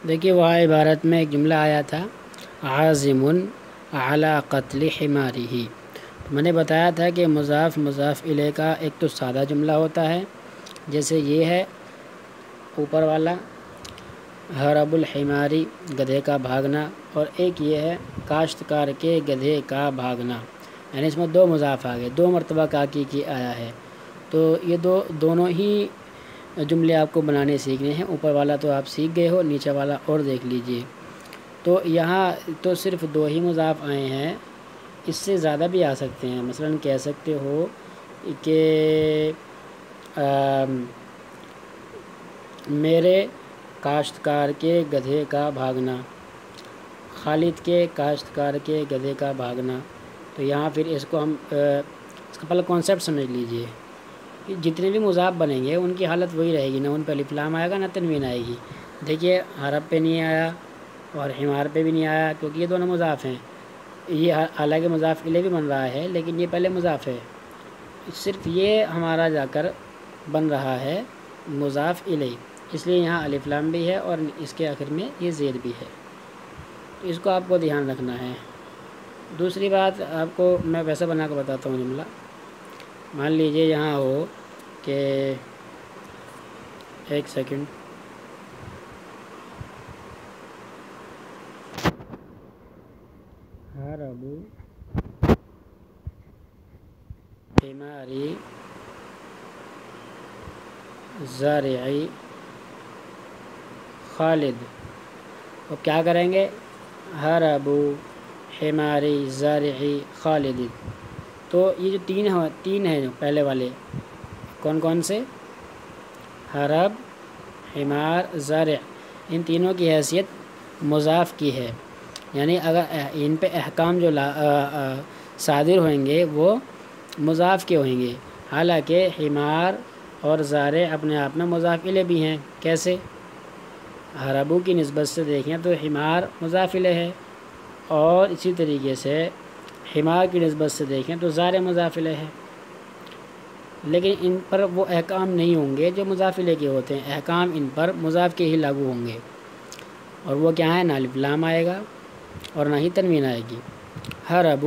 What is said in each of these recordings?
دیکھیے وہاں عبارت میں ایک جملہ آیا تھا عازم علی قتل حمارہ، تو میں نے بتایا تھا کہ مضاف مضاف الیہ کا ایک تو سادہ جملہ ہوتا ہے جیسے یہ ہے اوپر والا ہرب الحماری گدھے کا بھاگنا، اور ایک یہ ہے کاشتکار کے گدھے کا بھاگنا، یعنی اس میں دو مضاف آ گئے، دو مرتبہ کاکی کی آیا ہے۔ تو یہ دونوں ہی جملے آپ کو بنانے سیکھنے ہیں، اوپر والا تو آپ سیکھ گئے ہو، نیچے والا اور دیکھ لیجئے۔ تو یہاں تو صرف دو ہی مضاف آئے ہیں، اس سے زیادہ بھی آ سکتے ہیں، مثلا کہہ سکتے ہو کہ میرے کاشتکار کے گدھے کا بھاگنا، خالد کے کاشتکار کے گدھے کا بھاگنا۔ تو یہاں پھر اس کو ہم اس کا پہلے کانسیپٹ سمجھ لیجئے کہ جتنے بھی مضاف بنیں گے ان کی حالت وہی رہے گی، نہ ان پہ الف لام آئے گا نہ تنوین آئے گی۔ دیکھیے حرب پہ نہیں آیا اور حمار پہ بھی نہیں آیا کیونکہ یہ دونوں مضاف ہیں، یہ حالانکہ مضاف الیہ بھی بن رہا ہے لیکن یہ پہلے مضاف ہے، صرف یہ ہمارا جا کر بن رہا ہے مضاف الیہ، اس لیے یہاں الف لام بھی ہے اور اس کے آخر میں یہ زیر بھی ہے، تو اس کو آپ کو دھیان رکھنا ہے۔ دوسری بات آپ کو میں ویسا بنا کے بتاتا ہوں جملہ، مان لیجئے یہاں ہو کہ ایک سیکنڈ، ہرب حماری زارعی خالد، تو کیا کریں گے ہرب حماری زارعی خالد، تو یہ جو تین ہیں جو پہلے والے کون کون سے، ہرب حمار زارع، ان تینوں کی حیثیت مضاف کی ہے، یعنی اگر ان پہ احکام جو صادر ہوئیں گے وہ مضاف کے ہوئیں گے، حالانکہ حمار اور زارع اپنے آپ میں مضاف الیہ بھی ہیں۔ کیسے؟ ہربو کی نسبت سے دیکھیں تو حمار مضاف الیہ ہے، اور اسی طریقے سے حمار کی نسبت سے دیکھیں تو زارع مضاف الیہ ہے، لیکن ان پر وہ احکام نہیں ہوں گے جو مضاف الیہ کے ہوتے ہیں، احکام ان پر مضاف کے ہی لاگو ہوں گے، اور وہ کیا ہے، نہ الف لام آئے گا اور نہ ہی تنوین آئے گی۔ ہرب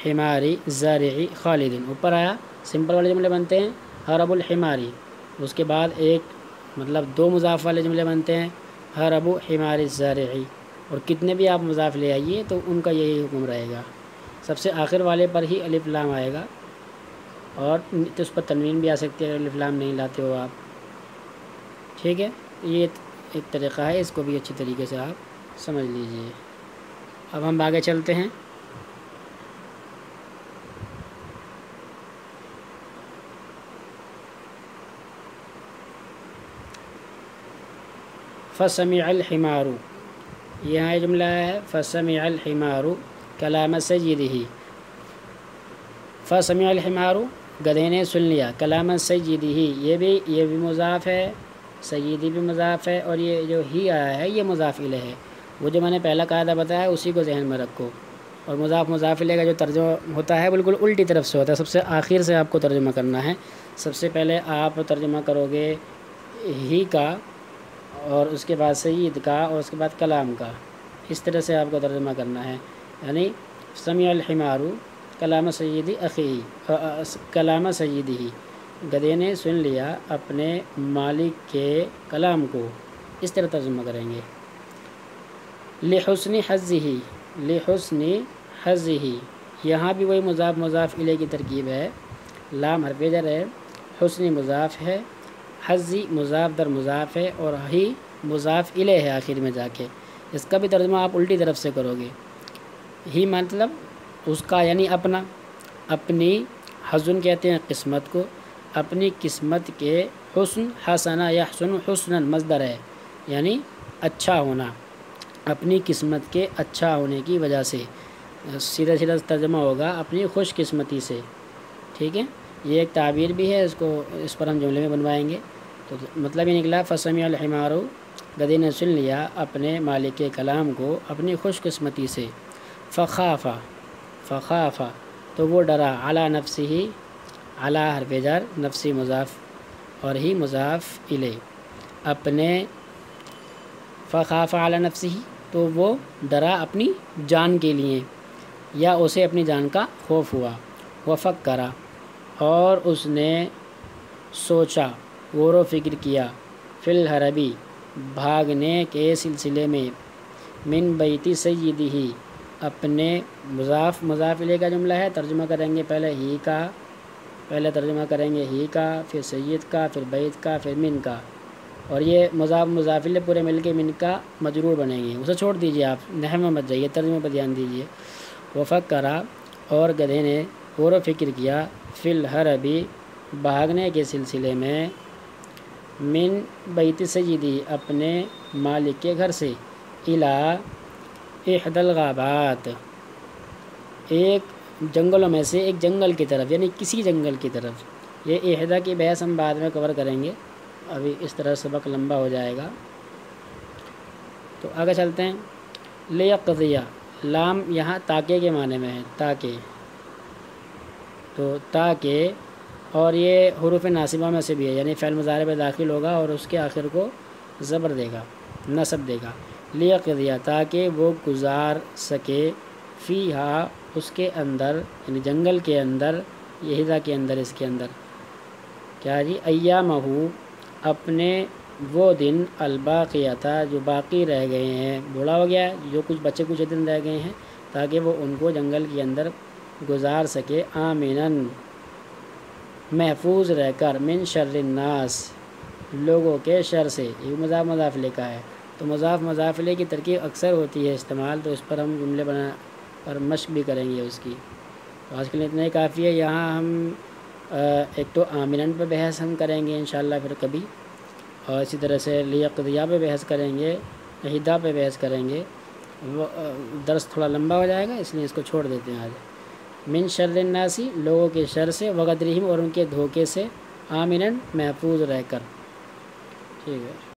حماری زارعی خالد، اوپر آیا سمپل والے جملے بنتے ہیں ہرب الحماری، اس کے بعد ایک مطلب دو مضاف والے جملے بنتے ہیں ہرب حمار زارعی، اور کتنے بھی آپ مضاف لے آئیے تو ان کا یہی حکم رہے گا، سب سے آخر والے پر ہی الف لام آئے گا، اور اس پر تنوین بھی آ سکتی ہے اگر الف لام نہیں لاتے ہو آپ، ٹھیک ہے۔ یہ ایک طریقہ ہے، اس کو بھی اچھی طریقے سے آپ سمجھ لیجئے۔ اب ہم آگے چلتے ہیں۔ فسمع الحمار، یہاں جملہ ہے فسمع الحمار کلام سیدہ، فسمع الحمار گدھے نے سن لیا، کلام سیدہ یہ بھی مضاف ہے، سیدی بھی مضاف ہے، اور یہ جو ہی آیا ہے یہ مضاف الیہ ہے، وہ جو میں نے پہلا قاعدہ بتایا اسی کو ذہن میں رکھو، اور مضاف الیہ کا جو ترجمہ ہوتا ہے بالکل الٹی طرف سے ہوتا ہے، سب سے آخر سے آپ کو ترجمہ کرنا ہے، سب سے پہلے آپ ترجمہ کرو گے ہی کا، اور اس کے بعد سید کا، اور اس کے بعد کلام کا، اس طرح سے آپ کو ترجمہ کرنا ہے، یعنی سمع الحمار کلام سیدی اخی، کلام سیدی، گدھے نے سن لیا اپنے مالک کے کلام کو، اس طرح ترجمہ کریں گے۔ لحسن حظہ، لحسن حظہ، یہاں بھی وہی مضاف الیہ کی ترکیب ہے، لام حرف جر ہے، حسن مضاف ہے، حظی مضاف در مضاف ہے، اور ہی مضاف الیہ ہے آخر میں جا کے، اس کا بھی ترجمہ آپ الٹی طرف سے کرو گے، ہی مطلب اس کا یعنی اپنا، اپنی، حزن کہتے ہیں قسمت کو، اپنی قسمت کے، حسن حسنا یحسن حسنا مصدر ہے، یعنی اچھا ہونا، اپنی قسمت کے اچھا ہونے کی وجہ سے، سیدھا سیدھا ترجمہ ہوگا اپنی خوش قسمتی سے، ٹھیک ہے، یہ ایک تعبیر بھی ہے، اس پر ہم جملے میں بنوائیں گے، تو مطلب یہ نکلا فسمع الحمار گدھے نے سن لیا اپنے مالک کے کلام کو اپنی خوش قسمتی سے، فخافا، فخافا تو وہ ڈرا، علی نفسہ، علی حرف جر، نفسی مضاف اور ہی مضاف الیہ، اپنے، فخاف علی نفسہ، تو وہ ڈرا اپنی جان کے لیے یا اسے اپنی جان کا خوف ہوا، وفکر، اور اس نے سوچا، غور و فکر کیا، فی الحربی، بھاگنے کے سلسلے میں، من بیت سیدہ، اپنے مضاف الیہ کا جملہ ہے، ترجمہ کریں گے پہلے ترجمہ کریں گے ہی کا، پھر سید کا، پھر بیت کا، پھر من کا، اور یہ مضاف الیہ پورے مل کے من کا مجرور بنیں گے، اسے چھوڑ دیجئے، آپ نحو میں مت جائیے، ترجمے پر دھیان دیجئے۔ وفکرا، اور گدھے نے غور و فکر کیا، فی الحربی، بھاگنے کے سلسلے میں، من بیت سیدی، اپنے مالک کے گھر سے، الی احد الغابات، ایک جنگلوں میں سے ایک جنگل کی طرف، یعنی کسی جنگل کی طرف۔ یہ احدہ کی بحث ہم بعد میں کور کریں گے، ابھی اس طرح سبق لمبا ہو جائے گا، تو آگے چلتے ہیں۔ لیقضیہ، لام یہاں تاکہ کے معنی میں ہے، تاکہ، تو تاکہ، اور یہ حروف ناصبہ میں سے بھی ہے، یعنی فعل مضارع میں داخل ہوگا اور اس کے آخر کو زبر دے گا، نصب دے گا۔ لیقضیہ، تاکہ وہ گزار سکے، فیہا، اس کے اندر، یعنی جنگل کے اندر، یہیدہ کے اندر، اس کے اندر کیا جی، ایامہ، اپنے وہ دن، الباقیہ، جو باقی رہ گئے ہیں، بوڑھا ہو گیا ہے، جو کچھ بچے کچھ دن رہ گئے ہیں، تاکہ وہ ان کو جنگل کے اندر گزار سکے، آمناً، محفوظ رہ کر، من شر الناس، لوگوں کے شر سے۔ یہ مضاف لکھا ہے، تو مضاف الیہ کی ترکیب اکثر ہوتی ہے استعمال، تو اس پر ہم جملے بنا پر مشق بھی کریں گے اس کی۔ تو آج کے لیے اتنا ہی کافی ہے۔ یہاں ہم ایک تو آمناً پہ بحث ہم کریں گے انشاءاللہ پھر کبھی، اور اسی طرح سے لیقضیہ پہ بحث کریں گے، احدہ پہ بحث کریں گے، درس تھوڑا لمبا ہو جائے گا اس لیے اس کو چھوڑ دیتے ہیں آج۔ من شر الناسی، لوگوں کے شر سے، وغدرہم، اور ان کے دھوکے سے، آمناً، محفوظ رہ کر، ٹھیک ہے۔